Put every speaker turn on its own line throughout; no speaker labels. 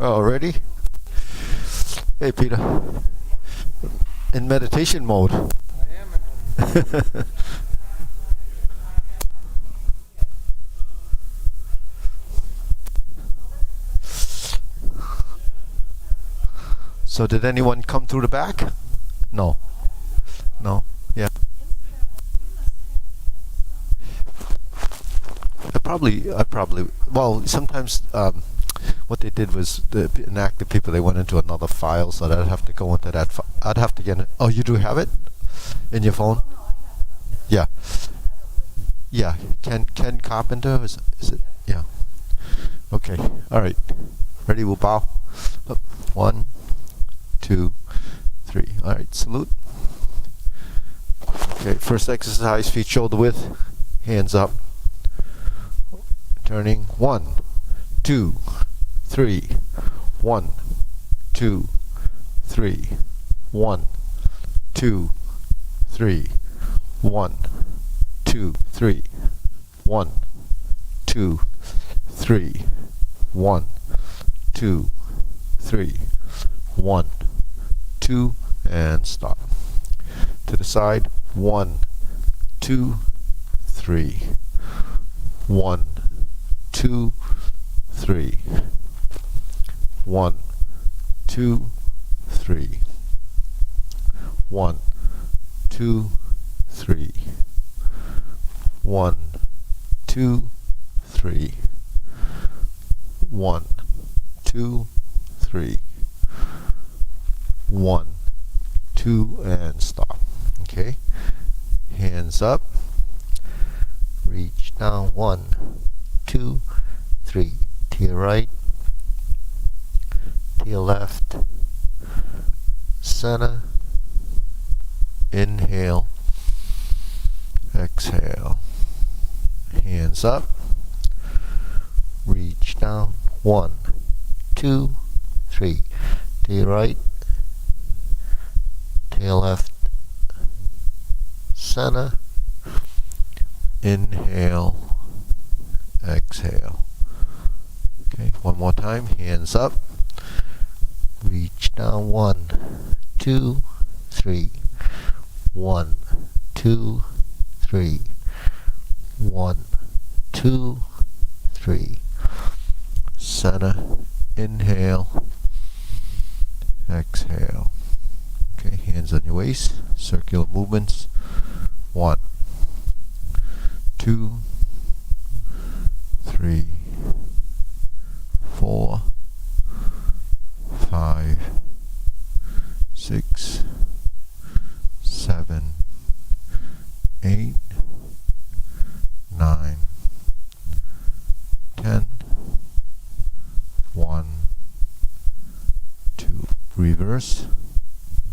Oh, ready? Hey, Peter. In meditation mode.
I am in
So did anyone come through the back? No. No. Yeah. Well, sometimes what they did was the inactive people, they went into another file, so I'd have to go into that. I'd have to get it. Oh, you do have it in your phone? Yeah. Yeah. Ken Carpenter is it? Yeah. Okay. All right. Ready? We'll bow. Up. 1, 2, 3. All right. Salute. Okay. First exercise: feet shoulder width, hands up. Turning. 1, 2, 3. 1, 2, 3. 1, 2, 3. 1, 2, 3. 1, 2, 3. 1, 2, 3. 1, 2, and stop. To the side. 1, 2, 3. 1, 2, 3. 1, 2, 3. 1, 2, 3. 1, 2, 3. 1, 2, 3. 1, 2, and stop. Okay. Hands up. Reach down. 1, 2, 3. To your right. To your left. Center. Inhale. Exhale. Hands up. Reach down. 1, 2, 3. To your right. To your left. Center. Inhale. Exhale. Okay, one more time. Hands up. Reach down. 1, 2, 3. 1, 2, 3. 1, 2, 3. Center. Inhale. Exhale. Okay, hands on your waist. Circular movements. 1, 2, 3, 4, 5, 6, 7, 8, 9, 10, 1, 2. Reverse.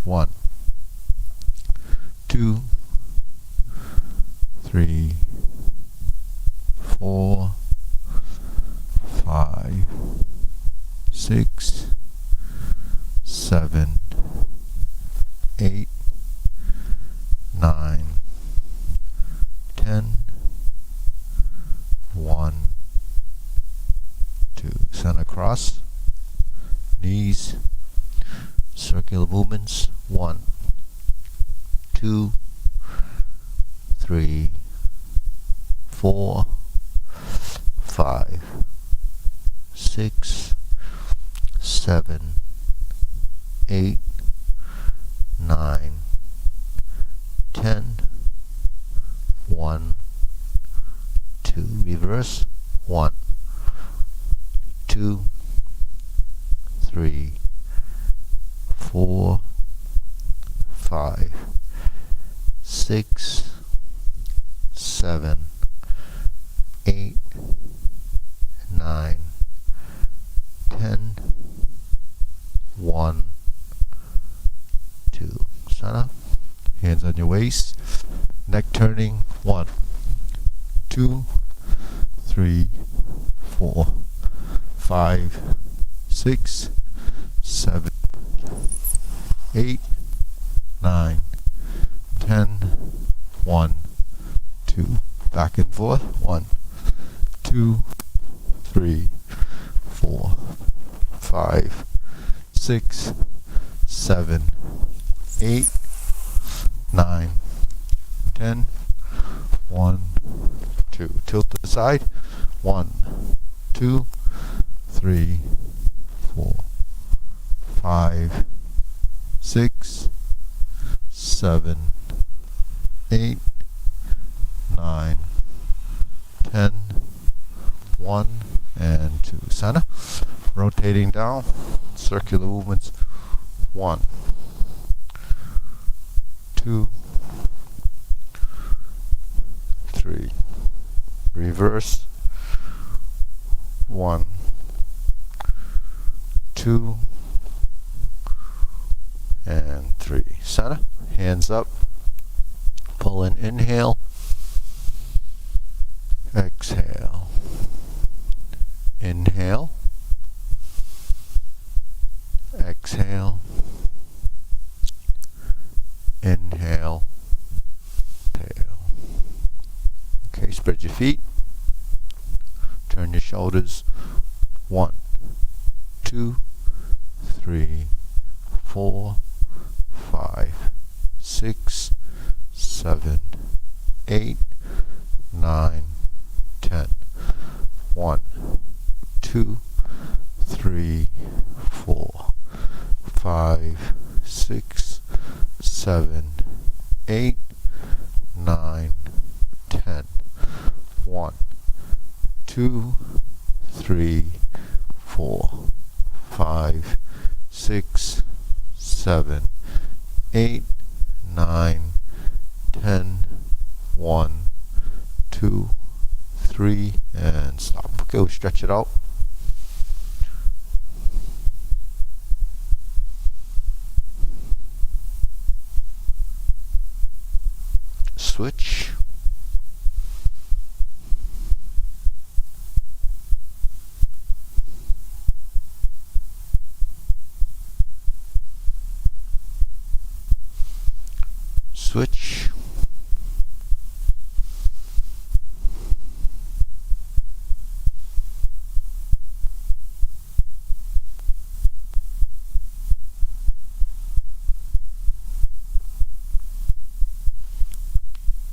1, 2, 3, 4, 5, 6, 7, 8, 9, 10, 1, 2. Center cross. Knees. Circular movements. 1, 2, 3, 4, 5, 6, 7, 8, 9, 10, 1, 2. Reverse. 1, 2, 3, 4, 5, 6, 7, 8, 9, 10, 1, 2. Center. Hands on your waist. Neck turning. 1, 2, 3, 4, 5, 6, 7, 8, 9, 10, 1, 2. Back and forth. 1, 2, 3, 4, 5, 5, 6, 7, 8, 9, 10. 1, 2. Tilt to the side. 1, 2, 3, 4, 5, 6, 7, 8, 9, 10. 1 and 2. Center. Rotating down. Circular movements. 1, 2, 3. Reverse. 1, 2, and 3. Center. Hands up. Pull in. Inhale. Exhale. Inhale. Exhale. Inhale. Exhale. Okay, spread your feet. Turn your shoulders. 1, 2, 3, 4, 5, 6, 7, 8, 9, 10. 1, 2, 3, 4, 5, 6, 7, 8, 9, 10. 1, 2, 3, 4, 5, 6, 7, 8, 9, 10. 1, 2, 3, and stop. Okay, we'll stretch it out. Switch. Switch.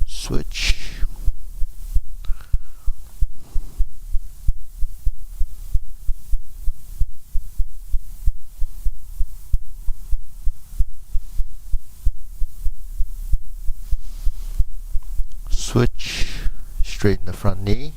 Switch. Switch. Straighten the front knee.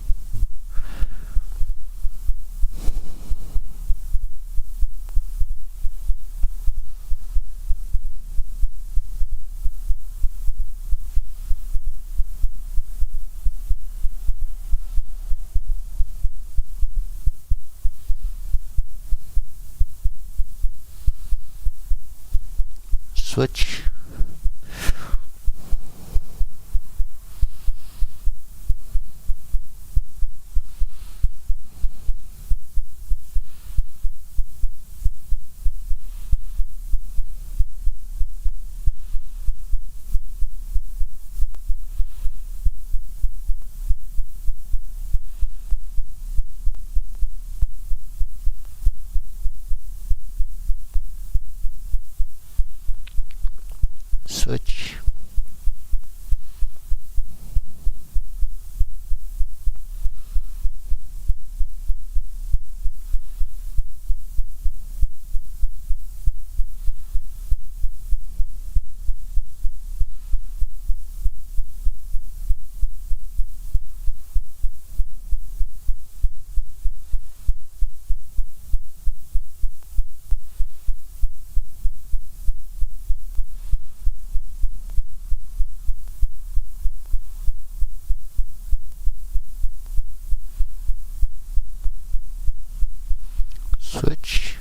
Switch. Switch. Switch.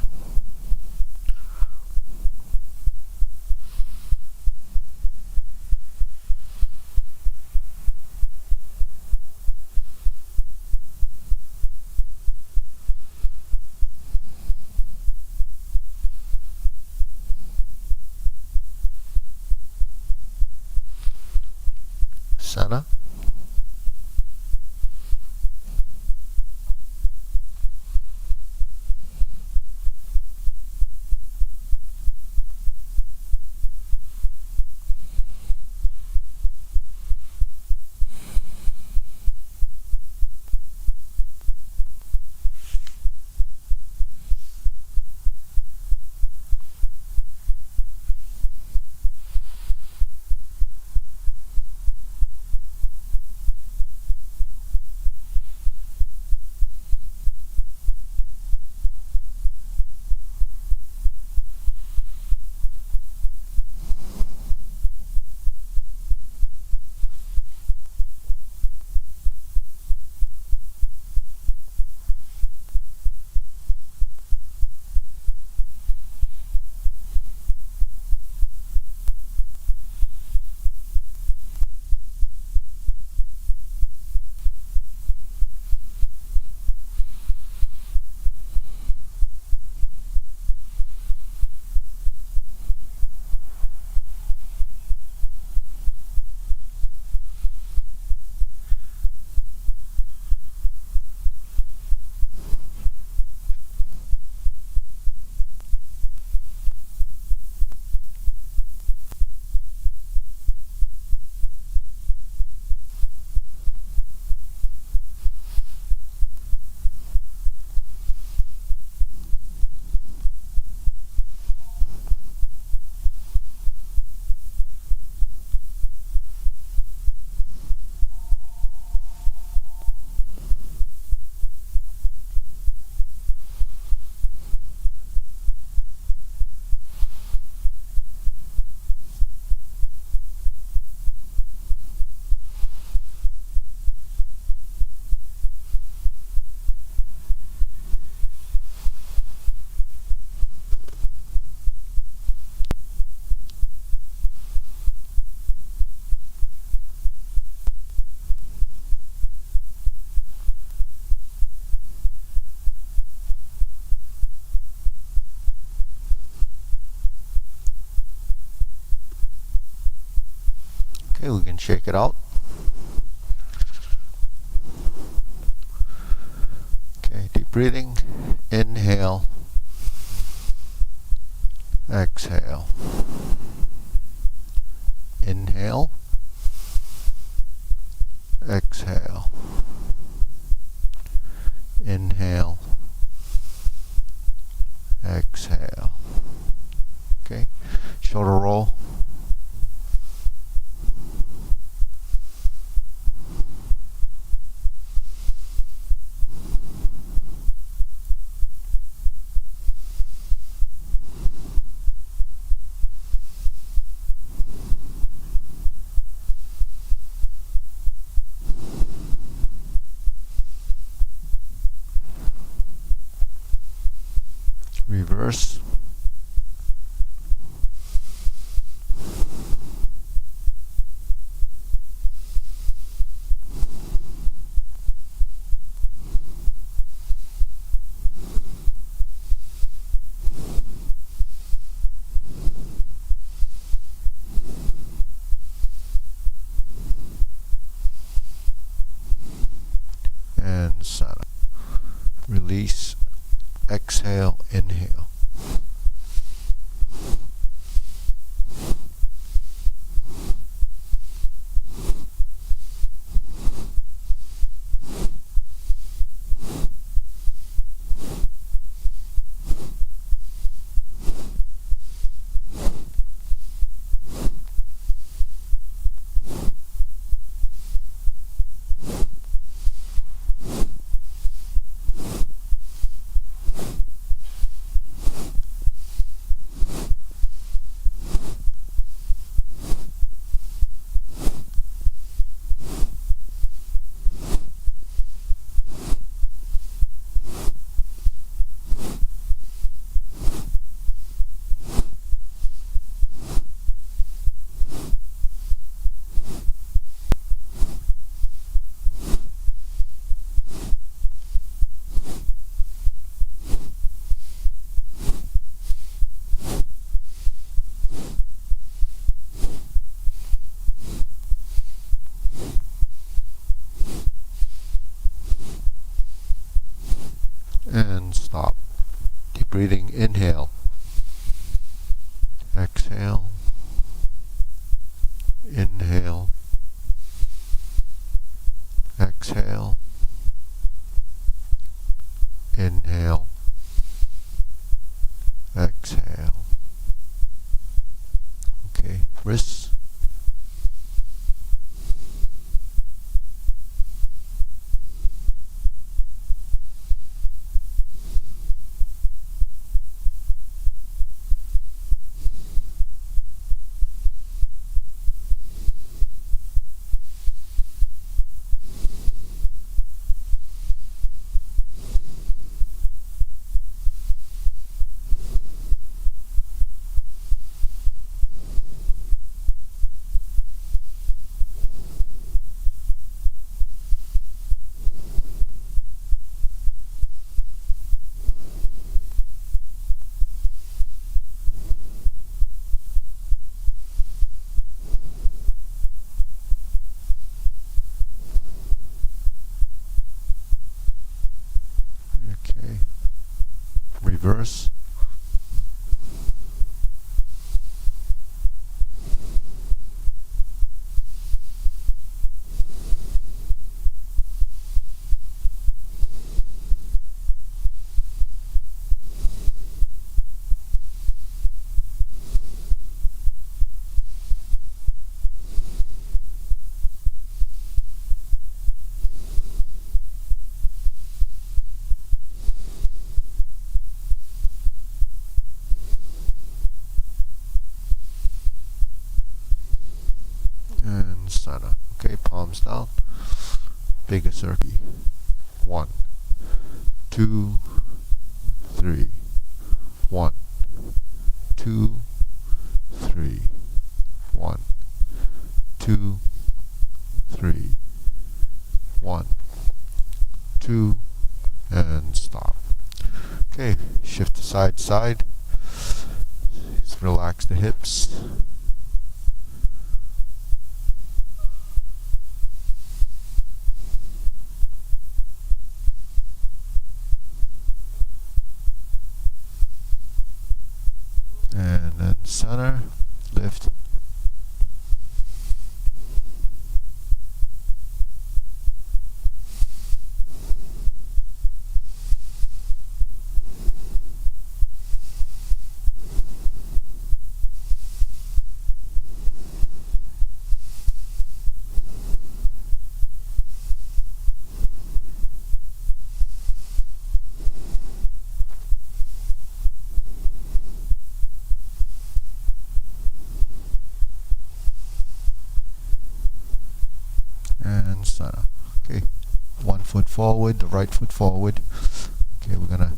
Center. Okay, we can shake it out. Okay, deep breathing. Inhale. Exhale. Inhale. Exhale. Inhale. Exhale. Okay, shoulder roll. Reverse. And sana. Release. Exhale. Inhale. And stop. Deep breathing. Inhale. Exhale. Inhale. Exhale. Inhale. Exhale. Okay, wrists. Okay. Reverse. And sana. Okay, palms down. Big circle. 1, 2, 3. 1, 2, 3. 1, 2, 3. 1, 2, and stop. Okay, shift to side to side. Just relax the hips. center, lift. And center. Okay, one foot forward, the right foot forward. Okay, we're gonna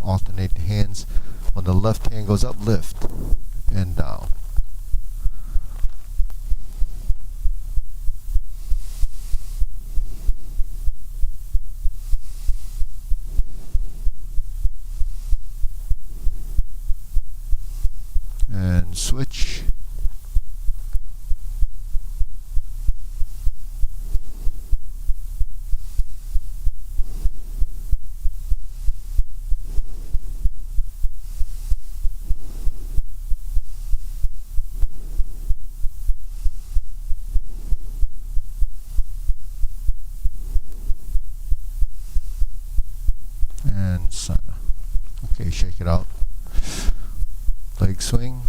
alternate the hands. When the left hand goes up, lift and down. And switch. And center. Okay, shake it out. Leg swing.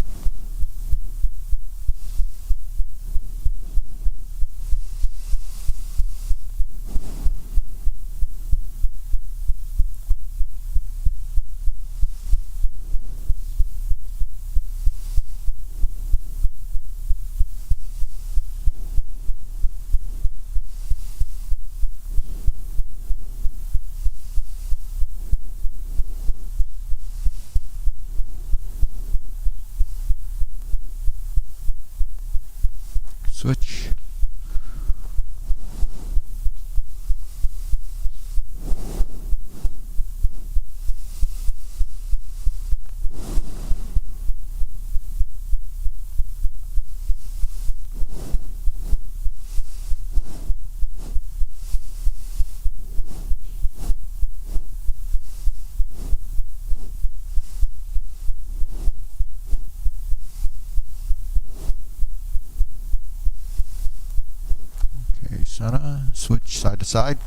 Switch. Okay, center, switch side to side.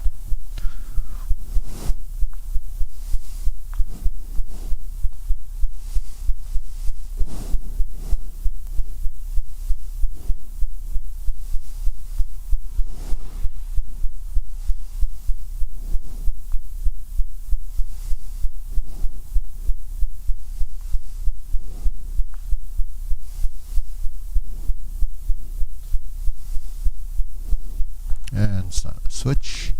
And center, switch.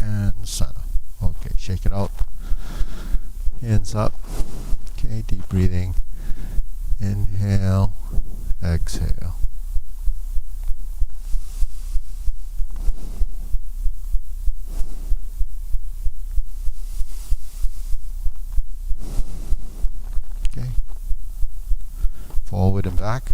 And center. Okay, shake it out. Hands up. Okay, deep breathing. Inhale, exhale. Okay. Forward and back.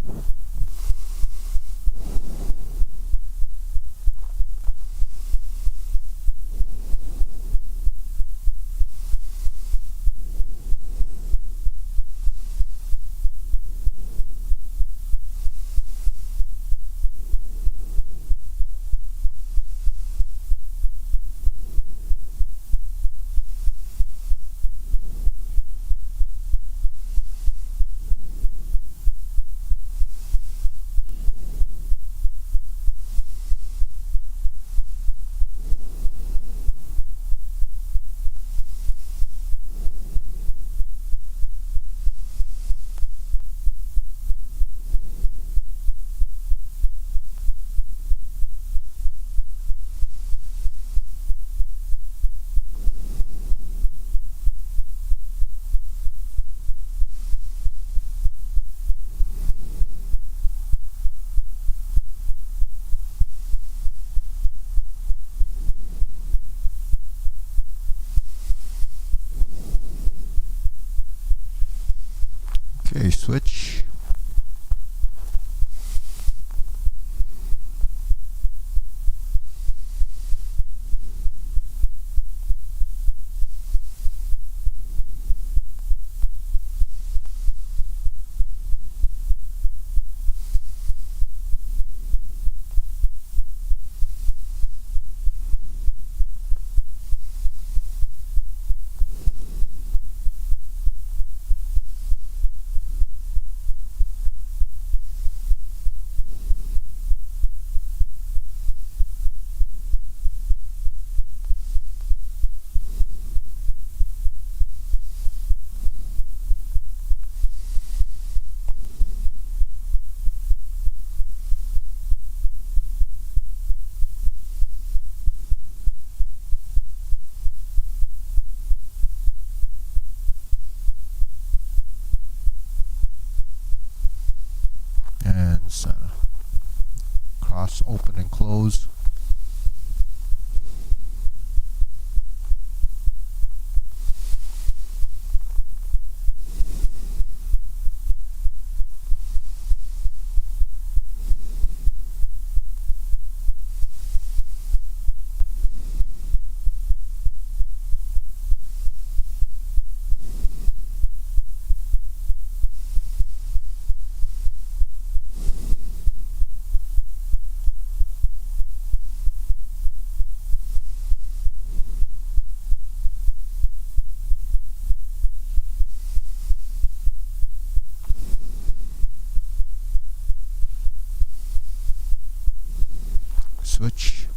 Okay, switch. And center. Cross, open and close. Switch.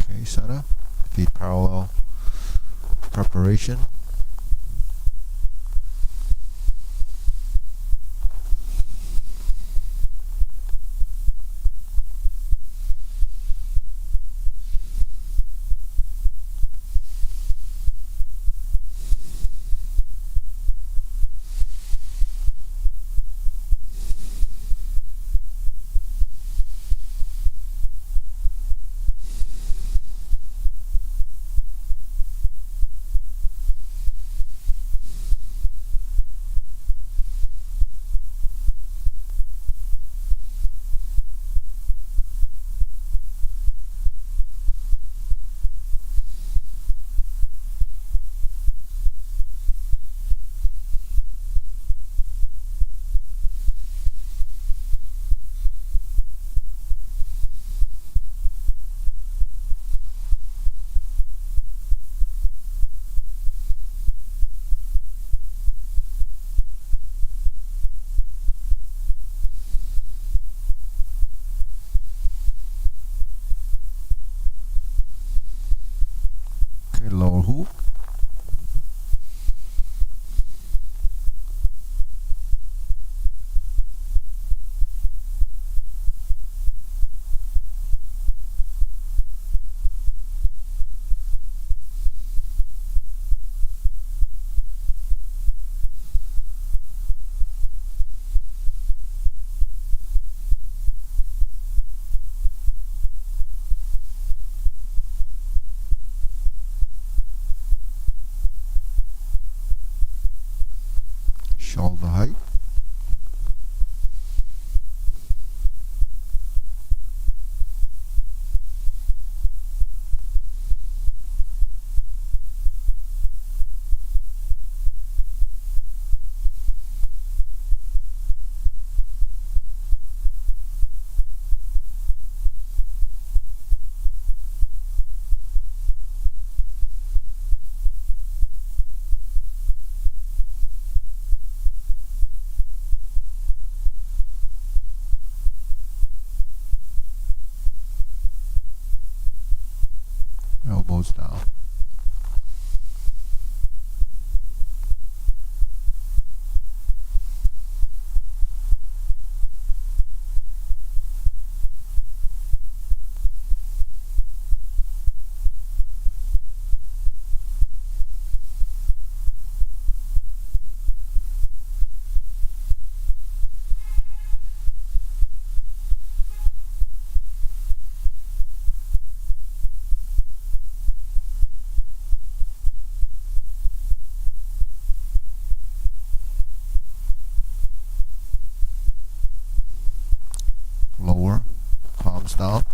Okay, center. Feet parallel. Preparation. Okay, lower hoop. Shoulder height. goes down. Lower, palms down.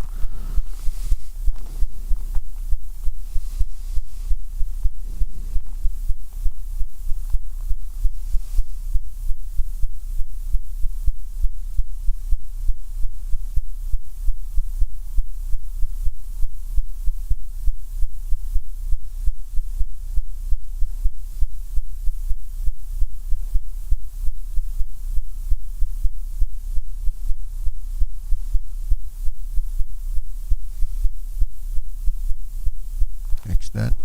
Extend.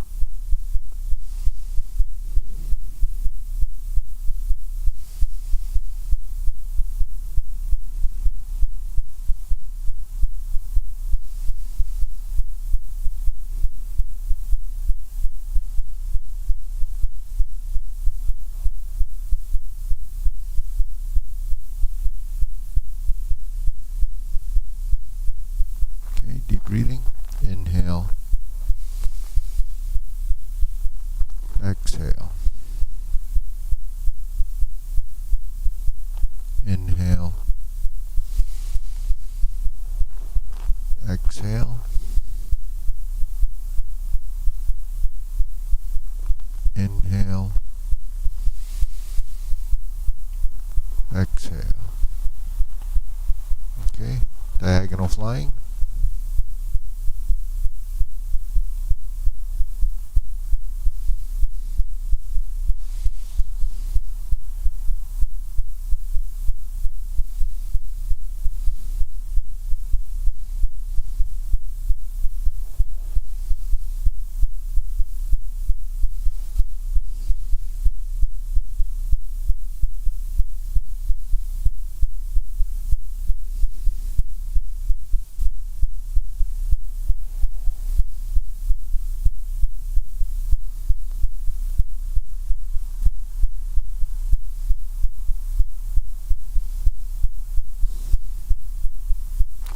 Okay, deep breathing. Inhale. Exhale. Inhale. Exhale. Inhale. Exhale. Okay, diagonal flying.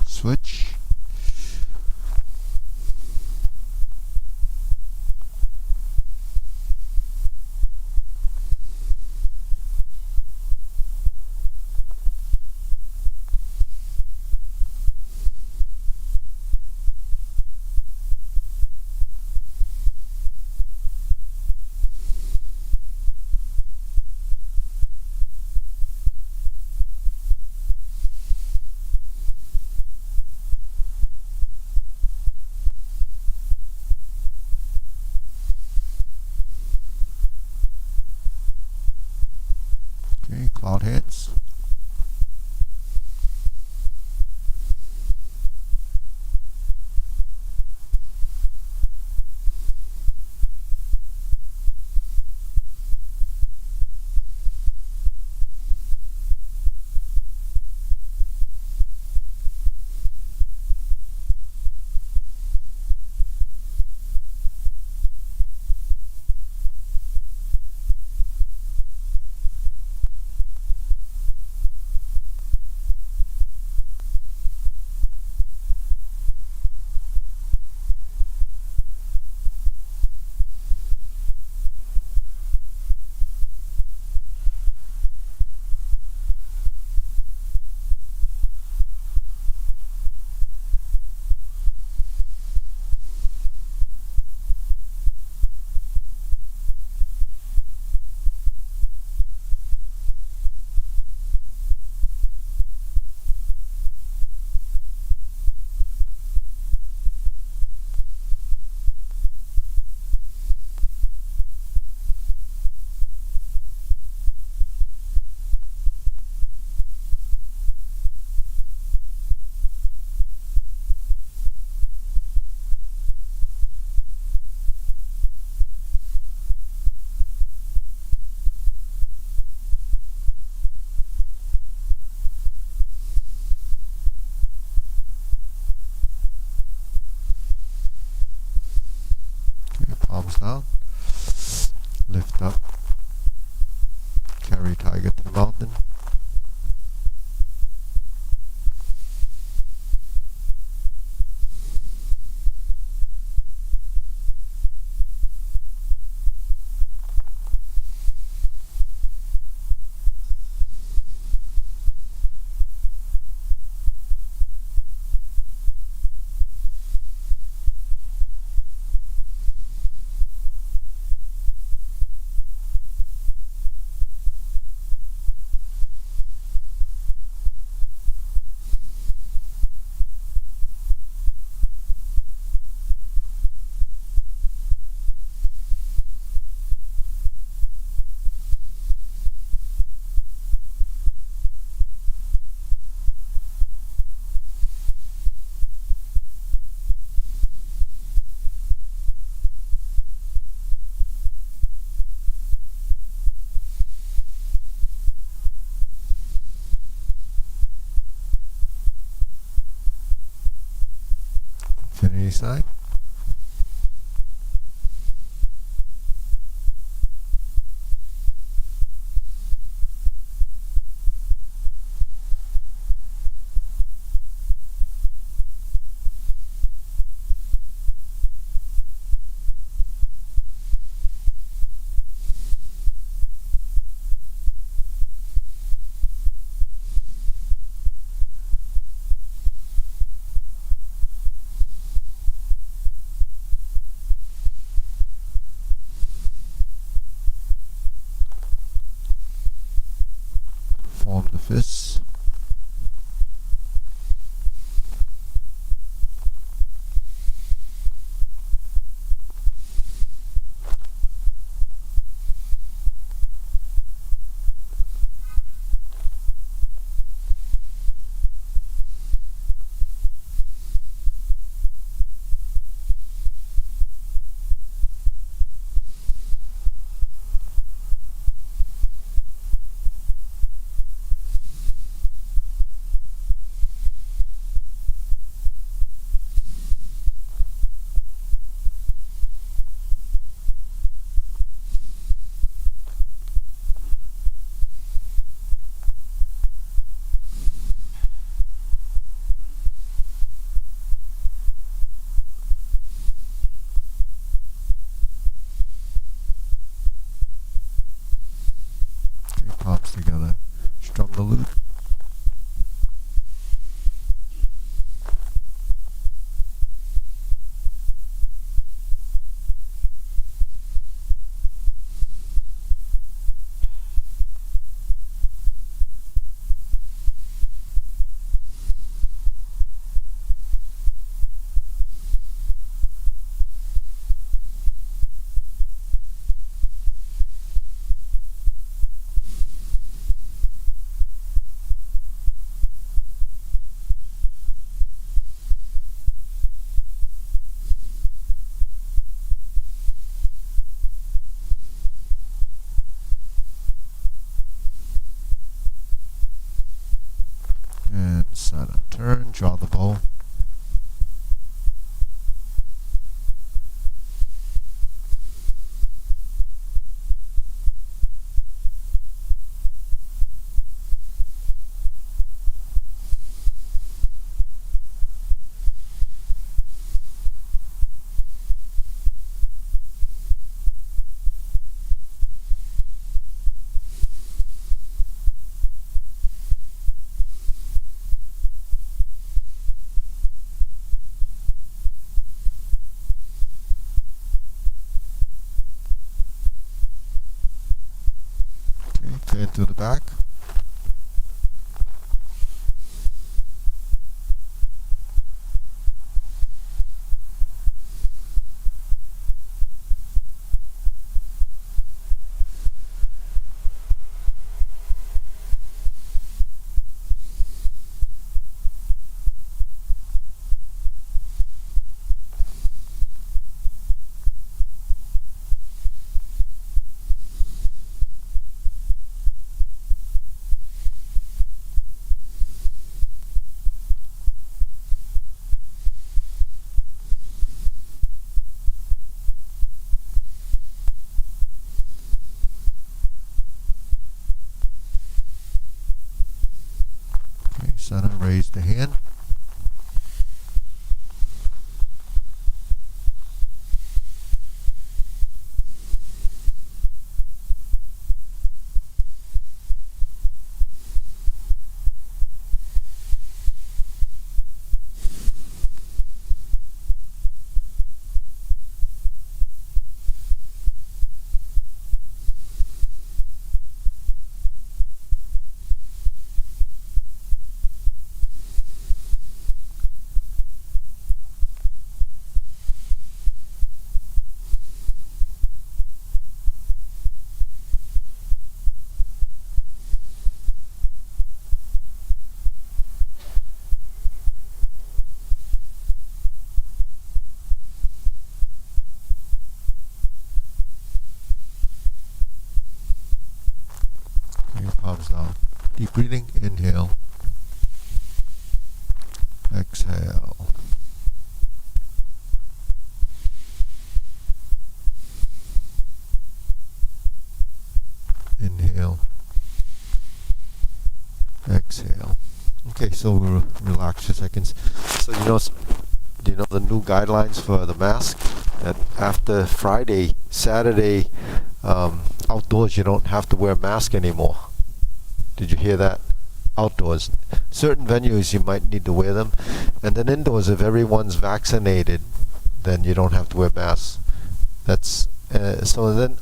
Switch. Okay, cloud heads. lift up. Carry tiger to the mountain. Infinity sign. Form the fists. Palms together. Strum the lute. And sana. Turn, draw the bow. Okay, to the back. center, raise the hand. Palms down. Deep breathing. Inhale. Exhale. Inhale. Exhale. Okay, so we'll relax for seconds. So do you know the new guidelines for the mask? That after Friday, Saturday, outdoors you don't have to wear a mask anymore. Did you hear that? Outdoors. Certain venues you might need to wear them. And then indoors, if everyone's vaccinated, then you don't have to wear masks. That's so then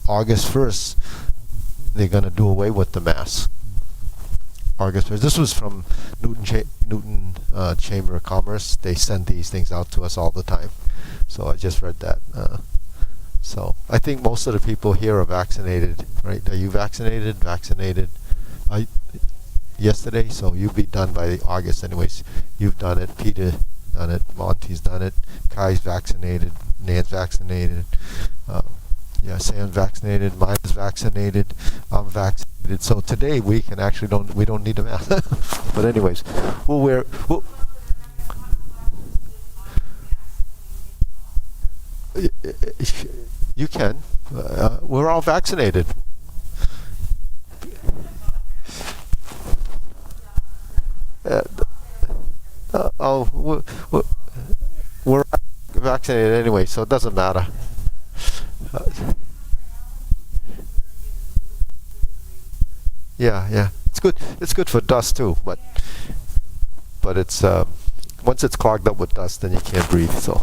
August 1st, they're going to do away with the mask. August 1st. This was from Newton Chamber of Commerce. They send these things out to us all the time. So I just read that. So I think most of the people here are vaccinated, right? Are you vaccinated? Vaccinated? Yesterday, so you'll be done by August anyways. You've done it, Peter done it, Monty's done it, Kai's vaccinated, Nan's vaccinated, Sam's vaccinated, mine's vaccinated, I'm vaccinated. So today we don't need a mask. But anyways, you can. We're all vaccinated. We're vaccinated anyway, so it doesn't matter. Yeah, it's good. It's good for dust too, but it's once it's clogged up with dust, then you can't breathe. So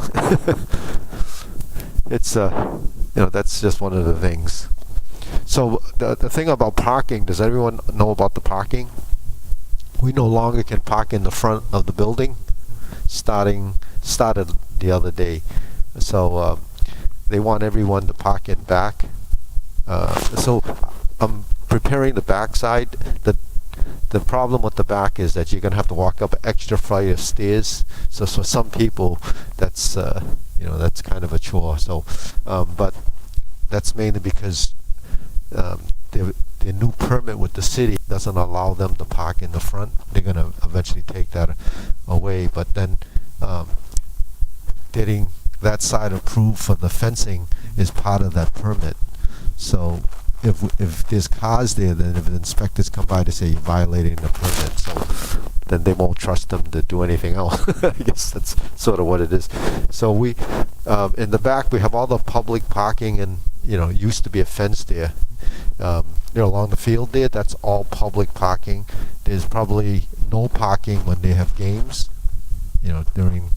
it's that's just one of the things. So the thing about parking, does everyone know about the parking? We no longer can park in the front of the building. Started the other day. So they want everyone to park in back. So I'm preparing the back side. The problem with the back is that you're going to have to walk up an extra flight of stairs. So for some people, that's that's kind of a chore. So, but that's mainly because their new permit with the city doesn't allow them to park in the front. They're going to eventually take that away. But then getting that side approved for the fencing is part of that permit. So if there's cars there, then if the inspectors come by to say you're violating the permit, so then they won't trust them to do anything else. I guess that's sort of what it is. So we in the back we have all the public parking, and used to be a fence there. Along the field there, that's all public parking. There's probably no parking when they have games. During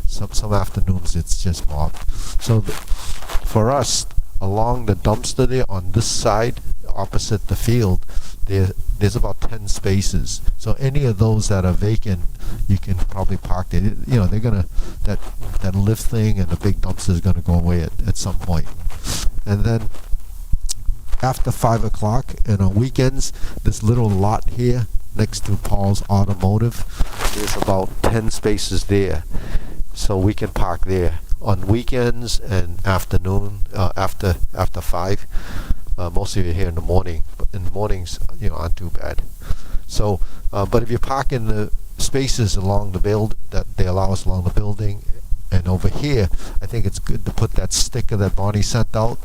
some afternoons it's just mobbed. So for us, along the dumpster there on this side, opposite the field, there's about 10 spaces. So any of those that are vacant, you can probably park there. They're gonna that lift thing and the big dumpster is gonna go away at some point. And then after 5 o'clock and on weekends, this little lot here next to Paul's Automotive, there's about 10 spaces there, so we can park there on weekends and afternoon after 5. Most of you are here in the morning, but in the mornings aren't too bad. So but if you park in the spaces along the build that they allow us along the building, and over here I think it's good to put that sticker that Bonnie sent out.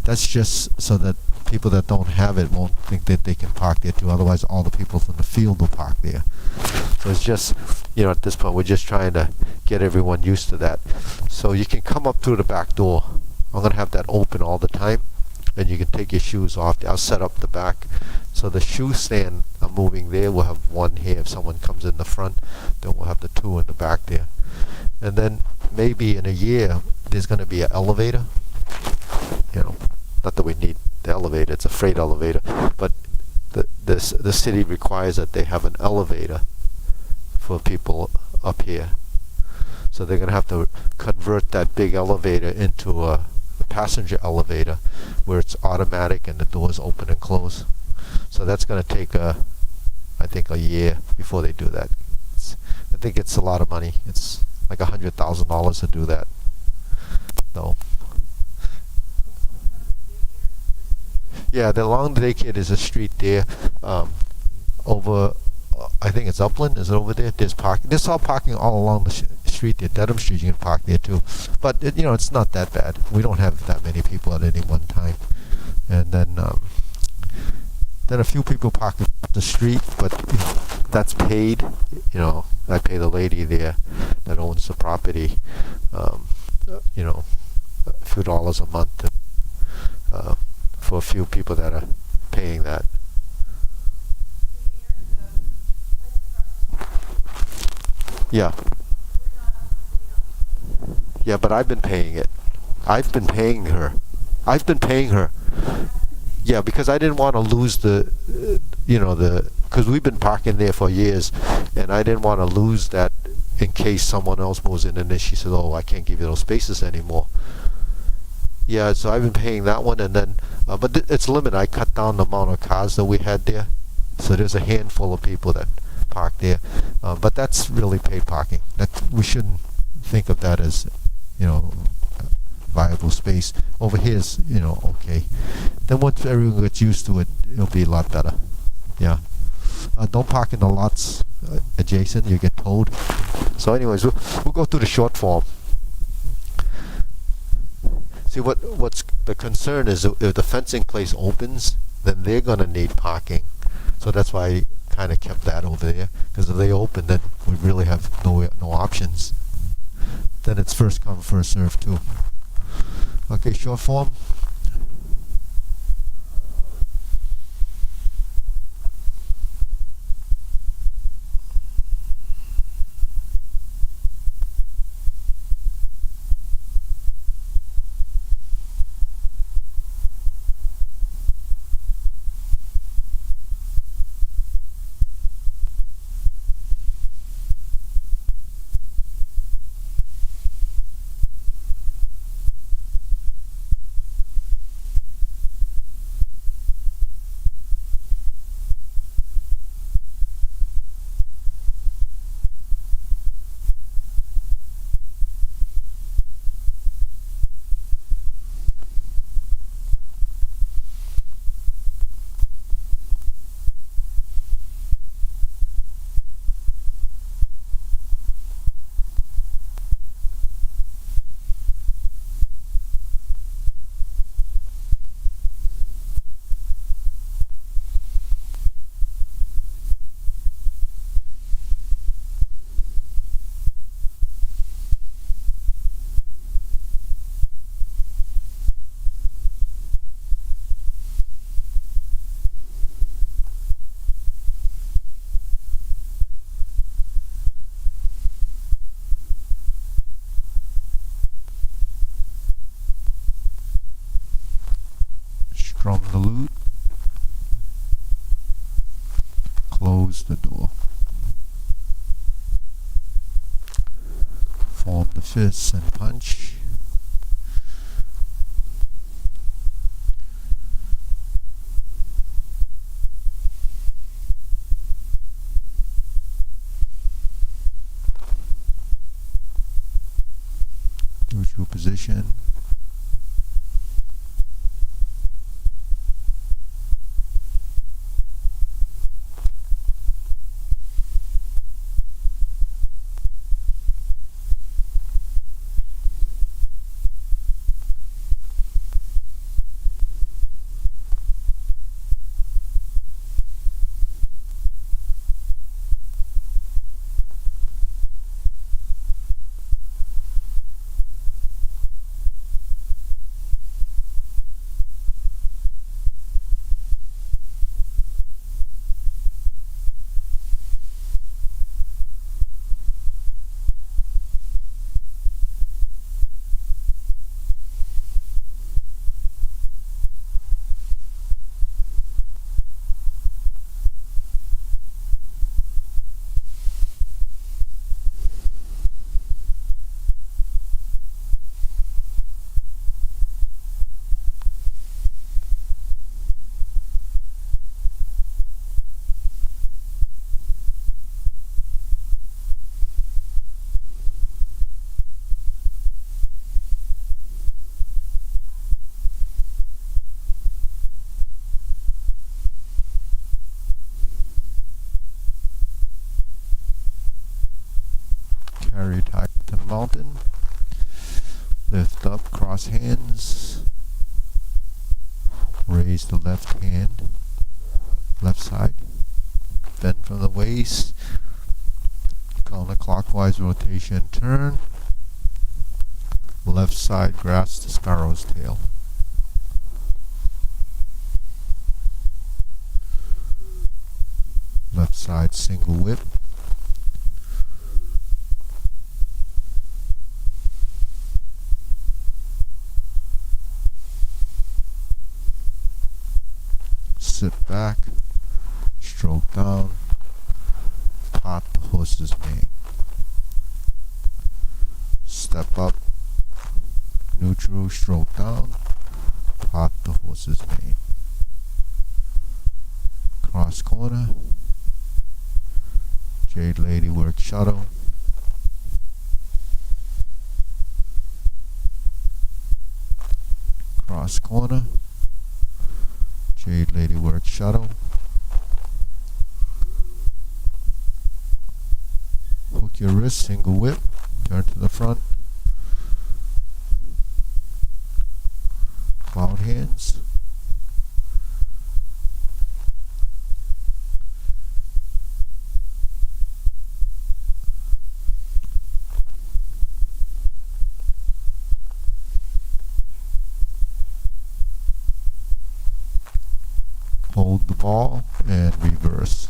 That's just so that people that don't have it won't think that they can park there too. Otherwise, all the people from the field will park there. So it's just, at this point, we're just trying to get everyone used to that. So you can come up through the back door. I'm going to have that open all the time, and you can take your shoes off. I'll set up the back. So the shoe stand I'm moving there. We'll have one here. If someone comes in the front, then we'll have the two in the back there. And then maybe in a year, there's going to be an elevator. Not that we need the elevator. It's a freight elevator. But the city requires that they have an elevator for people up here. So they're going to have to convert that big elevator into a passenger elevator where it's automatic and the doors open and close. So that's going to take I think a year before they do that. I think it's a lot of money. It's like $100,000 to do that. So yeah, the along the daycare is a street there. Over, I think it's Upland. Is it over there? There's parking. There's all parking all along the street there. Dedham Street, you can park there too. But it's not that bad. We don't have that many people at any one time. And then a few people park up the street, but that's paid. I pay the lady there that owns the property. A few dollars a month for a few people that are paying that. Yeah. Yeah, but I've been paying it. I've been paying her. Yeah, because I didn't want to lose because we've been parking there for years, and I didn't want to lose that in case someone else moves in, and then she said, "Oh, I can't give you those spaces anymore." Yeah, so I've been paying that one, and then, but it's limited. I cut down the amount of cars that we had there, so there's a handful of people that park there, but that's really paid parking. We shouldn't think of that as, viable space. Over here is, okay. Then once everyone gets used to it, it'll be a lot better. Yeah. Don't park in the lots adjacent. You get towed. So anyways, we'll go through the short form. See, what's the concern is if the fencing place opens, then they're going to need parking. So that's why I kind of kept that over there. Because if they open, then we really have no options. Then it's first come, first serve too. Okay, short form. Strum the lute. Close the door. Form the fists and punch. Neutral position. mountain. Lift up, cross hands. Raise the left hand, left side. Bend from the waist. Counterclockwise rotation, turn. Left side grasp the sparrow's tail. Left side single whip. Sit back, stroke down, part the horse's mane. Step up, neutral, stroke down, part the horse's mane. Cross corner, Jade Lady work shuttle. Cross corner, Jade Lady work shuttle. Hook your wrist, single whip, turn to the front. Cloud hands. Hold the ball and reverse.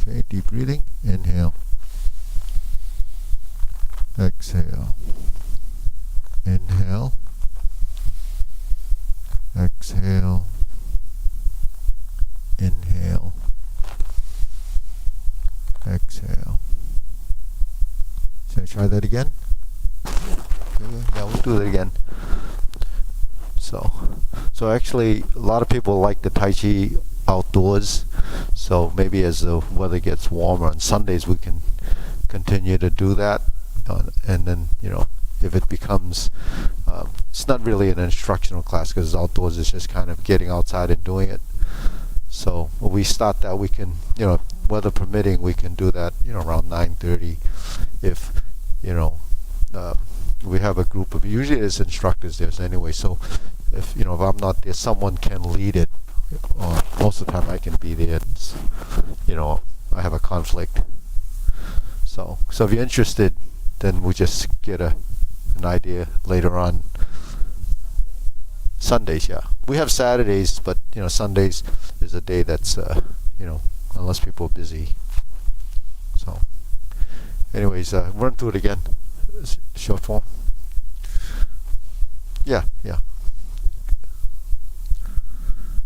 Okay, deep breathing. Inhale. Exhale. Inhale. Exhale. Inhale. Exhale. Should I try that again? Okay, yeah, we'll do it again. So actually, a lot of people like the Tai Chi outdoors. So maybe as the weather gets warmer on Sundays, we can continue to do that. And then, if it becomes, it's not really an instructional class because outdoors is just kind of getting outside and doing it. So when we start that, we can, weather permitting, we can do that, around 9:30. If, we have a group of, usually there's instructors there anyway. So if, if I'm not there, someone can lead it. Most of the time I can be there. I have a conflict. So if you're interested, then we just get an idea later on. Sundays, yeah. We have Saturdays, but Sundays is a day that's unless people are busy. So, anyways, run through it again. Short form. Yeah.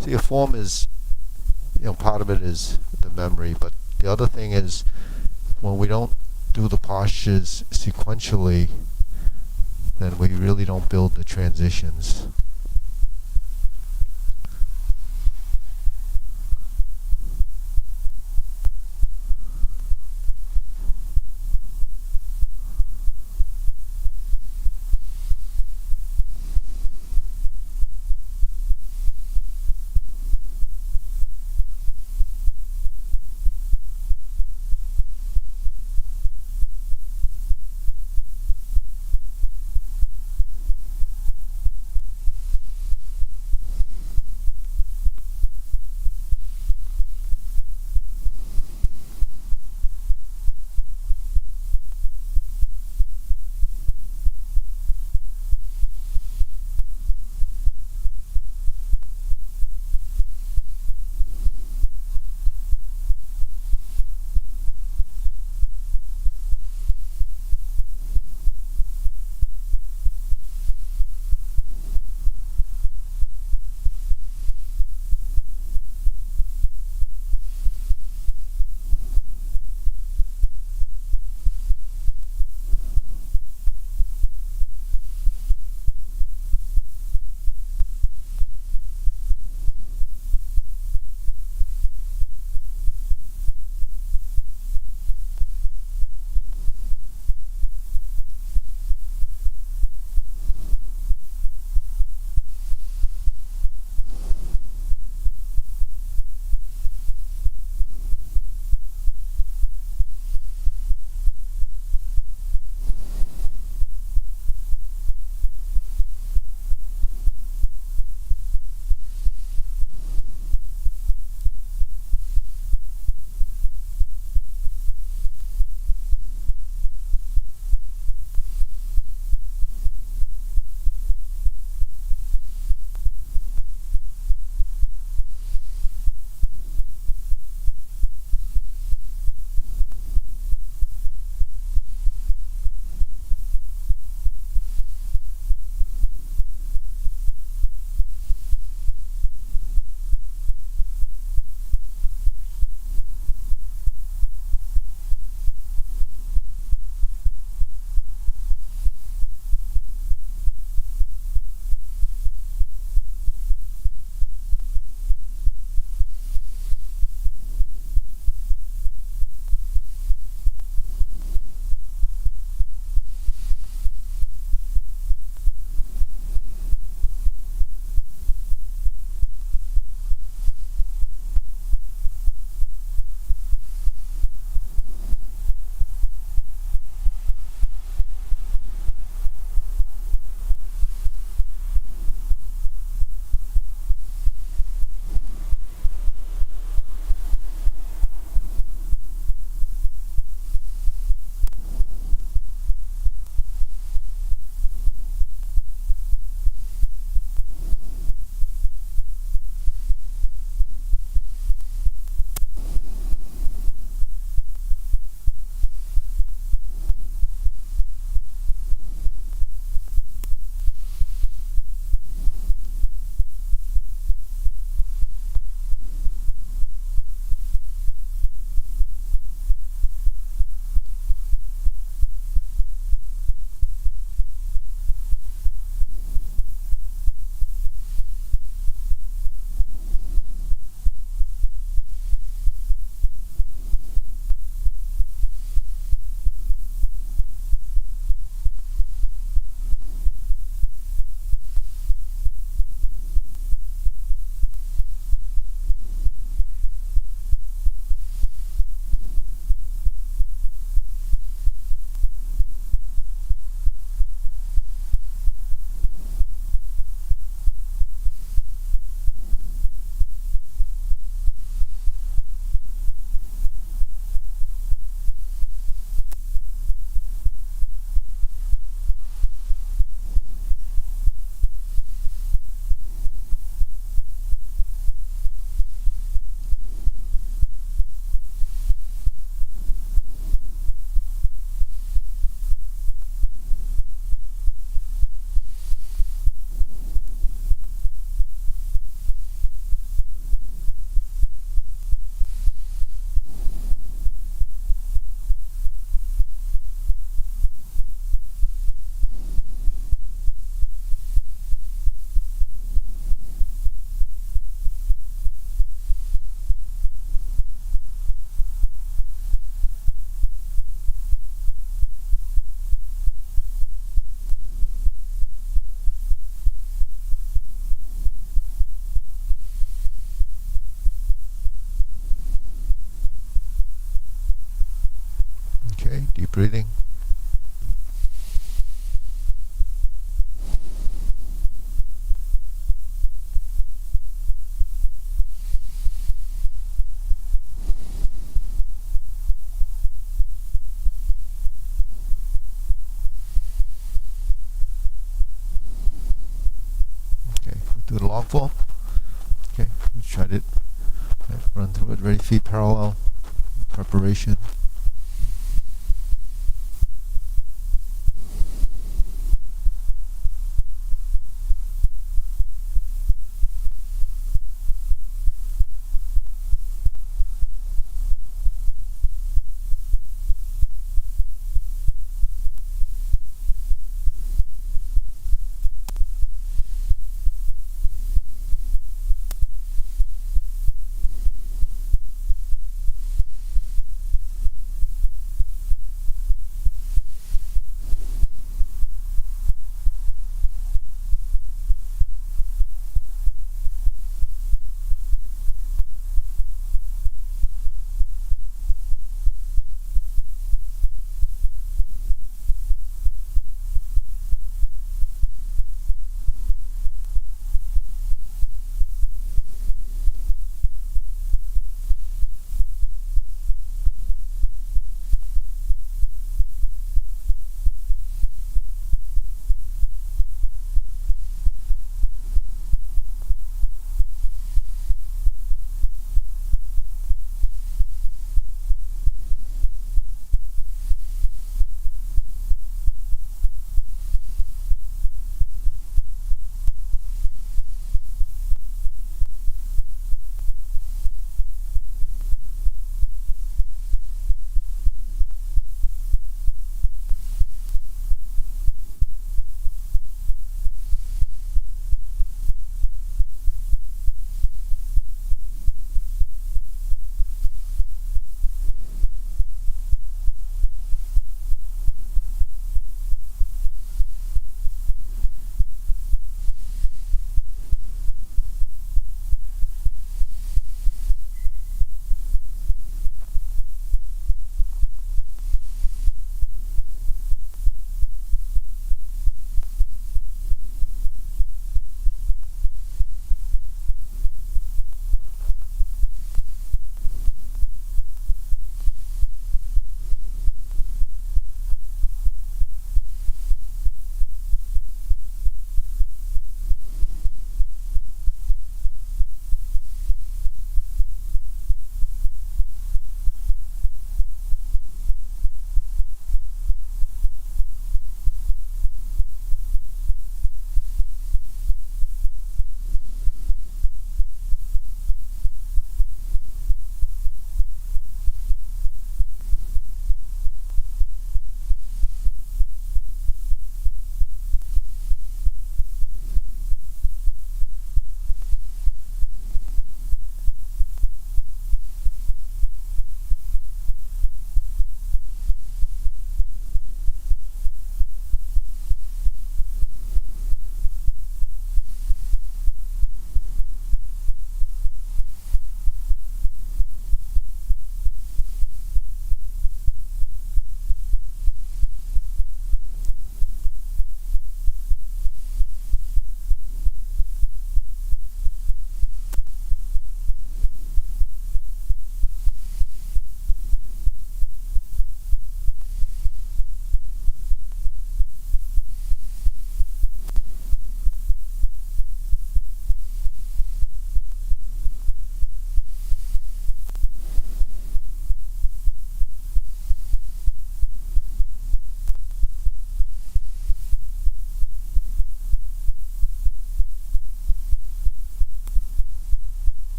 See, a form is, part of it is the memory, but the other thing is when we don't do the postures sequentially, then we really don't build the transitions. Deep breathing. Okay, we do the long form. Okay, we tried it. Let's run through it. Ready, feet parallel. Preparation.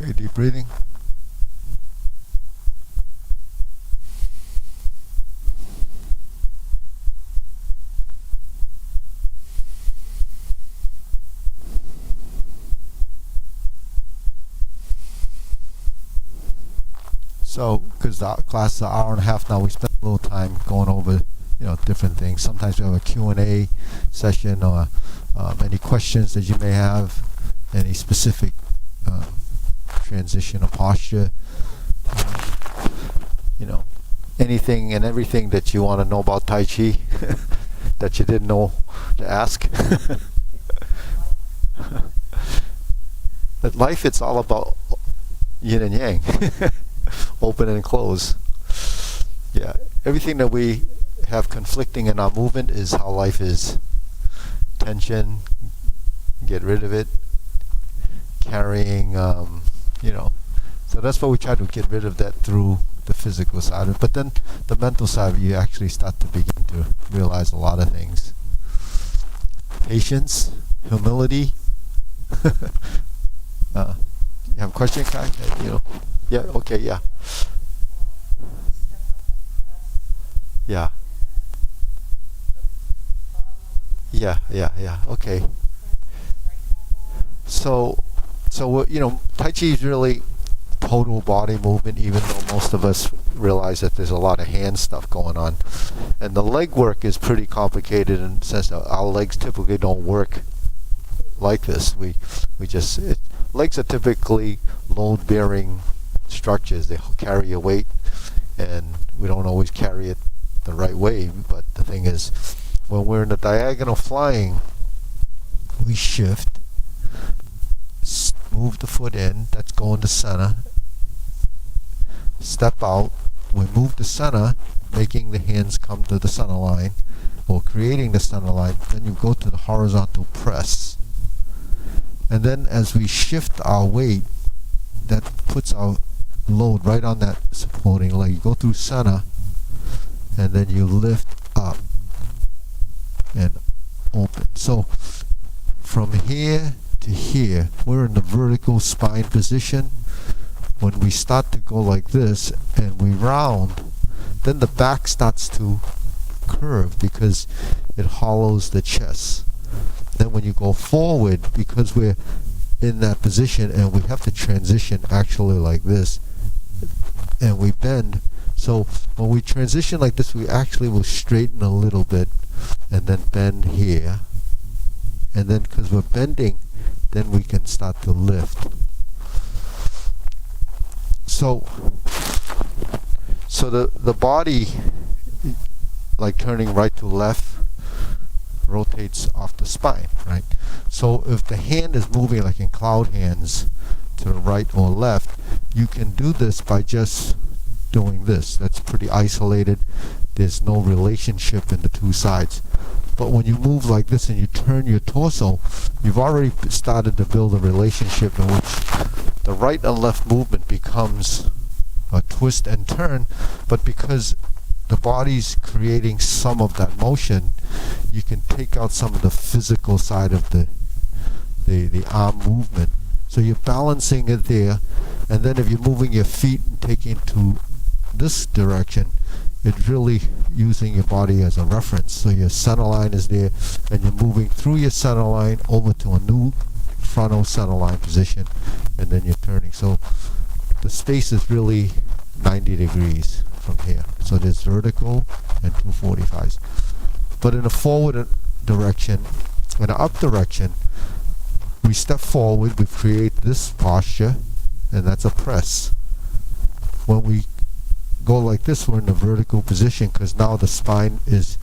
Okay, deep breathing. So, because the class is an hour and a half now, we spent a little time going over, different things. Sometimes we have a Q&A session, or any questions that you may have, any specific transition or posture, anything and everything that you want to know about Tai Chi that you didn't know to ask. But life, it's all about yin and yang. Open and close. Yeah, everything that we have conflicting in our movement is how life is. Tension, get rid of it. Carrying, So that's what we try to get rid of that through the physical side of it. But then the mental side, you actually start to begin to realize a lot of things. Patience, humility. You have a question, Kai? Yeah, okay, yeah. Yeah. Yeah, okay. So, Tai Chi is really total body movement, even though most of us realize that there's a lot of hand stuff going on. And the leg work is pretty complicated in the sense that our legs typically don't work like this. Legs are typically load-bearing structures. They carry a weight, and we don't always carry it the right way. But the thing is, when we're in the diagonal flying, we shift, move the foot in, that's going to center, step out, we move the center, making the hands come to the center line, or creating the center line, then you go to the horizontal press. And then as we shift our weight, that puts our load right on that supporting leg. You go through center, and then you lift up and open. So from here to here, we're in the vertical spine position. When we start to go like this and we round, then the back starts to curve because it hollows the chest. Then when you go forward, because we're in that position and we have to transition actually like this, and we bend. So when we transition like this, we actually will straighten a little bit and then bend here. And then because we're bending, then we can start to lift. So the body, like turning right to left, rotates off the spine, right? So if the hand is moving like in cloud hands to the right or left, you can do this by just doing this. That's pretty isolated. There's no relationship in the two sides. But when you move like this and you turn your torso, you've already started to build a relationship in which the right and left movement becomes a twist and turn, but because the body's creating some of that motion, you can take out some of the physical side of the arm movement. So you're balancing it there, and then if you're moving your feet and taking to this direction, it's really using your body as a reference. So your center line is there, and you're moving through your center line over to a new frontal center line position, and then you're turning. So the space is really 90 degrees from here. So there's vertical and 245s. But in a forward direction, in an up direction, we step forward, we create this posture, and that's a press. When we go like this, we're in the vertical position because now the spine is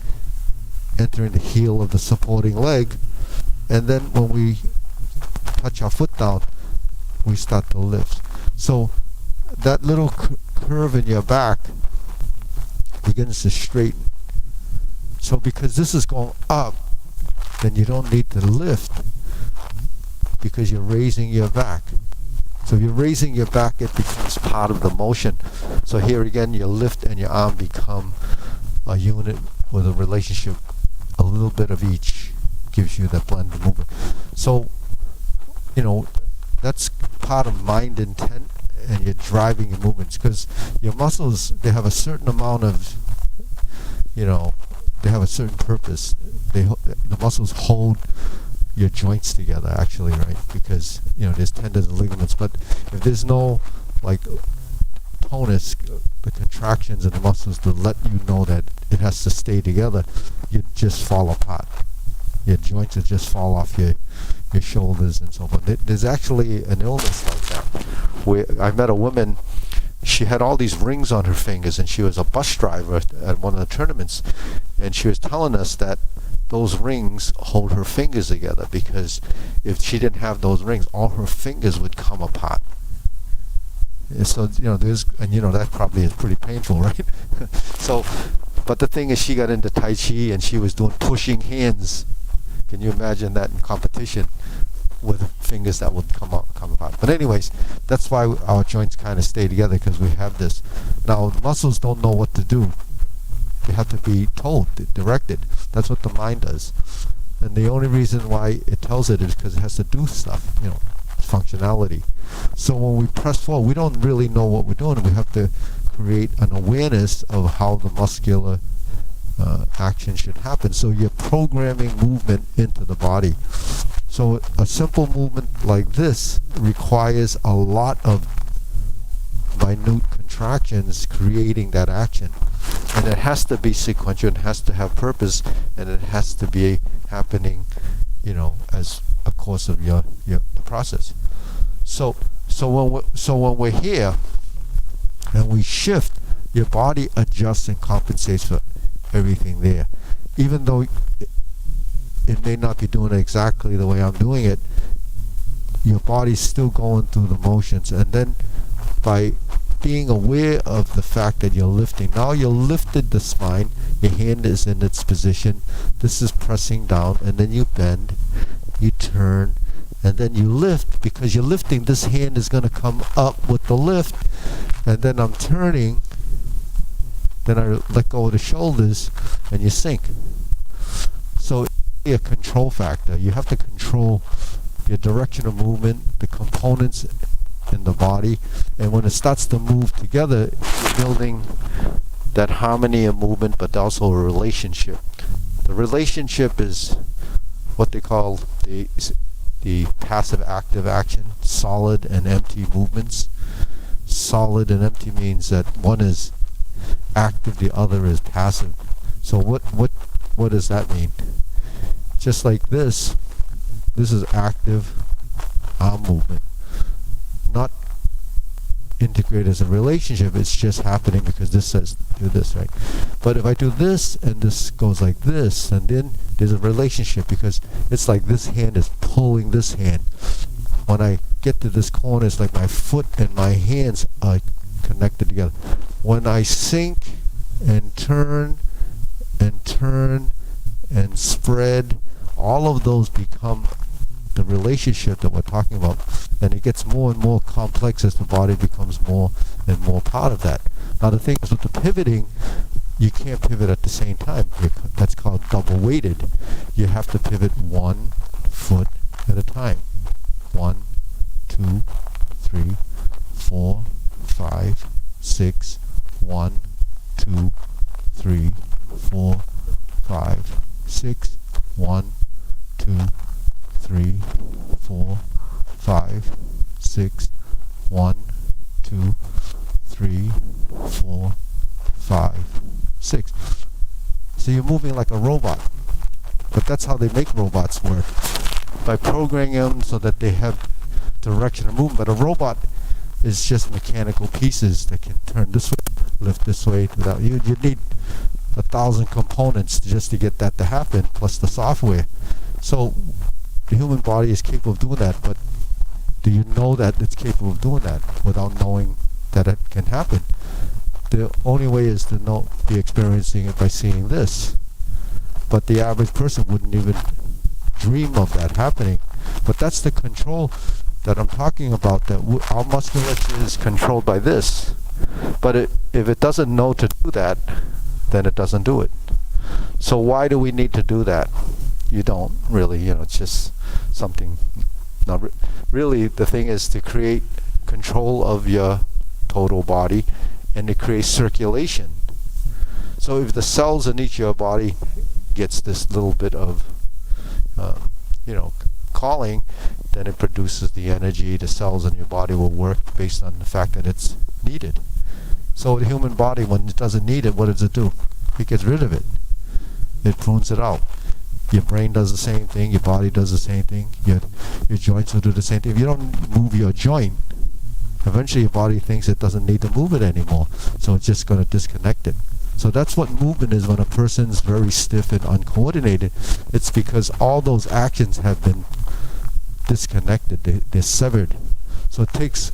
entering the heel of the supporting leg. And then when we touch our foot down, we start to lift. So that little curve in your back begins to straighten. So because this is going up, then you don't need to lift because you're raising your back. So if you're raising your back, it becomes part of the motion. So here again, your lift and your arm become a unit with a relationship. A little bit of each gives you that blended movement. So, that's part of mind intent, and you're driving your movements, because your muscles, they have a certain amount of, they have a certain purpose. The muscles hold your joints together, actually, right? Because there's tendons and ligaments, but if there's no like tonus, the contractions in the muscles to let you know that it has to stay together, you just fall apart. Your joints will just fall off your shoulders and so on. There's actually an illness like that. Where I met a woman, she had all these rings on her fingers, and she was a bus driver at one of the tournaments, and she was telling us that those rings hold her fingers together, because if she didn't have those rings, all her fingers would come apart. And so that probably is pretty painful, right? So, but the thing is, she got into Tai Chi, and she was doing pushing hands. Can you imagine that in competition with fingers that would come apart? But anyways, that's why our joints kind of stay together, because we have this. Now, the muscles don't know what to do. They have to be told, directed. That's what the mind does. And the only reason why it tells it is because it has to do stuff, functionality. So when we press forward, we don't really know what we're doing. We have to create an awareness of how the muscular action should happen. So you're programming movement into the body. So a simple movement like this requires a lot of minute contractions creating that action. And it has to be sequential, it has to have purpose, and it has to be happening, as a course of your the process. So when we're here and we shift, your body adjusts and compensates for everything there. Even though it may not be doing it exactly the way I'm doing it, your body's still going through the motions. And then by being aware of the fact that you're lifting, now you lifted the spine, your hand is in its position, this is pressing down, and then you bend, you turn, and then you lift. Because you're lifting, this hand is going to come up with the lift, and then I'm turning, then I let go of the shoulders, and you sink. So it's a control factor. You have to control your direction of movement, the components in the body, and when it starts to move together, you're building that harmony of movement, but also a relationship. The relationship is what they call the passive active action, solid and empty movements. Solid and empty means that one is active, the other is passive. So what does that mean? Just like this is active arm movement, not integrated as a relationship. It's just happening because this says do this, right? But if I do this and this goes like this, and then there's a relationship, because it's like this hand is pulling this hand. When I get to this corner, it's like my foot and my hands are connected together. When I sink and turn and spread, all of those become the relationship that we're talking about. And it gets more and more complex as the body becomes more and more part of that. Now the thing is, with the pivoting, you can't pivot at the same time. That's called double weighted. You have to pivot 1 foot at a time. 1, 2, 3, 4, 5, 6, 1, 2, 3, 4, 5, 6, 1, 2, 3, 4, 5, 6, 1, 2, 3, 4, 5, 6. So you're moving like a robot. But that's how they make robots work. By programming them so that they have direction of movement. But a robot is just mechanical pieces that can turn this way, lift this way. Without you need 1,000 components just to get that to happen, plus the software. So the human body is capable of doing that, but do you know that it's capable of doing that without knowing that it can happen? The only way is to be experiencing it by seeing this. But the average person wouldn't even dream of that happening. But that's the control that I'm talking about, that our musculature is controlled by this. But if it doesn't know to do that, then it doesn't do it. So why do we need to do that? You don't really, it's just something Now, really, the thing is to create control of your total body and to create circulation. So if the cells in each of your body gets this little bit of, calling, then it produces the energy. The cells in your body will work based on the fact that it's needed. So the human body, when it doesn't need it, what does it do? It gets rid of it. It prunes it out. Your brain does the same thing. Your body does the same thing. Your joints will do the same thing. If you don't move your joint, eventually your body thinks it doesn't need to move it anymore. So it's just going to disconnect it. So that's what movement is when a person's very stiff and uncoordinated. It's because all those actions have been disconnected. They're severed. So it takes,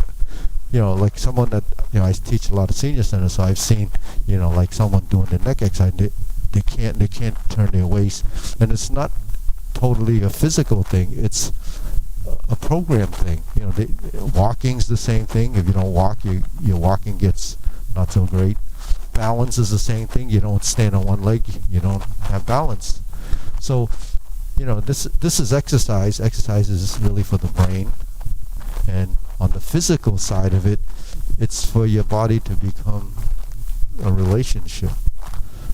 like someone that, I teach a lot of senior centers, so I've seen, like someone doing the neck exercise, they can't turn their waist. And it's not totally a physical thing. It's a program thing. Walking's the same thing. If you don't walk, your walking gets not so great. Balance is the same thing. You don't stand on one leg, you don't have balance. So, this is exercise. Exercise is really for the brain. And on the physical side of it, it's for your body to become a relationship.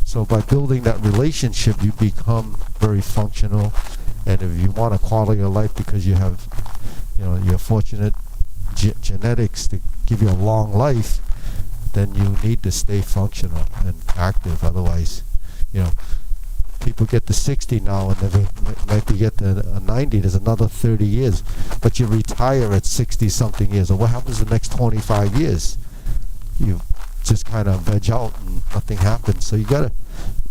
So by building that relationship, you become very functional. And if you want a quality of life because you have, you're fortunate genetics to give you a long life, then you need to stay functional and active. Otherwise, people get to 60 now and then might be get to 90. There's another 30 years. But you retire at 60-something years. So what happens the next 25 years? You just kind of veg out and nothing happens. So you got to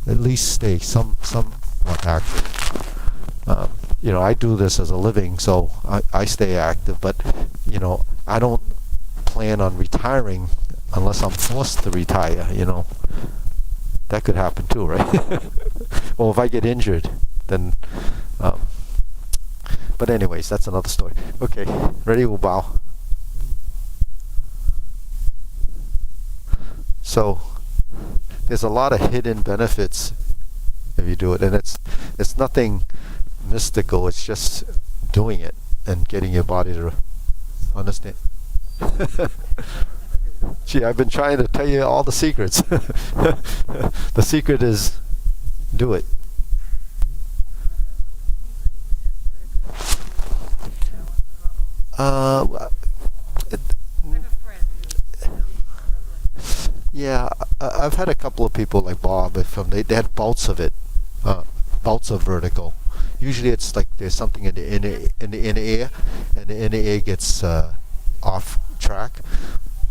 at least stay somewhat active. I do this as a living, so I stay active. But, I don't plan on retiring unless I'm forced to retire, That could happen too, right? Well, if I get injured, then... but anyways, that's another story. Okay, ready? We'll bow. So, there's a lot of hidden benefits if you do it. And it's nothing mystical. It's just doing it and getting your body to understand. Gee, I've been trying to tell you all the secrets. The secret is do it. Yeah, I've had a couple of people like Bob. They had bouts of it, bouts of vertigo. Usually, it's like there's something in the inner ear, and the inner ear gets off track.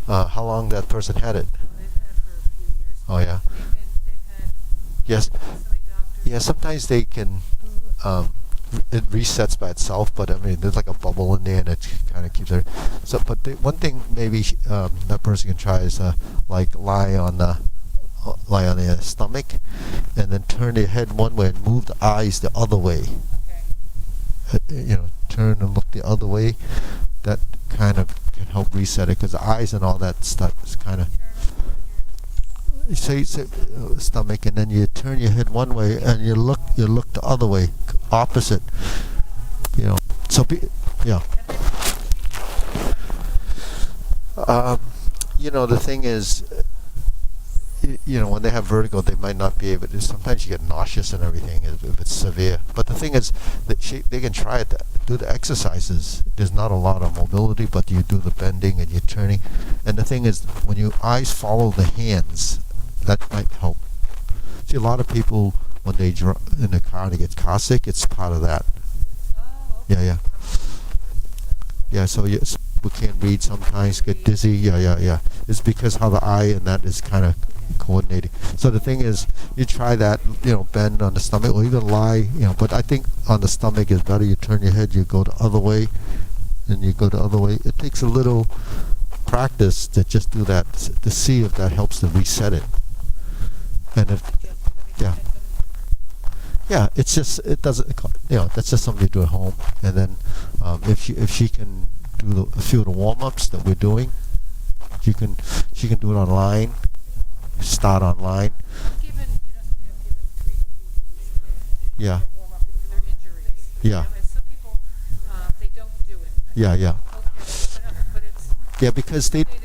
How long that person had it?
They've had it for a few years.
Oh yeah.
They've had
Yes.
so many doctors.
Yeah. Sometimes they can. It resets by itself, but I mean, there's like a bubble in there, and it kind of keeps it. So, but one thing maybe that person can try is like lie on their stomach, and then turn their head one way and move the eyes the other way.
Okay.
Turn and look the other way. That kind of can help reset it, because the eyes and all that stuff is kind of. So you say stomach, and then you turn your head one way, and you look the other way, opposite. So yeah. The thing is, when they have vertigo, they might not be able to. Sometimes you get nauseous and everything if it's severe. But the thing is that they can try it. Do the exercises. There's not a lot of mobility, but you do the bending and you're turning. And the thing is, when your eyes follow the hands, that might help. See, a lot of people when they in the car, they get car sick. It's part of that.
Oh, okay.
Yeah. So we can't read sometimes, get dizzy. Yeah. It's because how the eye and that is kind of coordinating. So the thing is, you try that, bend on the stomach or even lie, but I think on the stomach is better. You turn your head, you go the other way, and you go the other way. It takes a little practice to just do that, to see if that helps to reset it. And if, yeah, it doesn't, that's just something you do at home. And then if she can do a few of the warm-ups that we're doing, she can do it online. Start online.
I've given 3 DVDs
Yeah.
to warm up for their injuries.
Yeah.
And some people, they don't do it.
Yeah, yeah.
Okay, but it's
Yeah, because they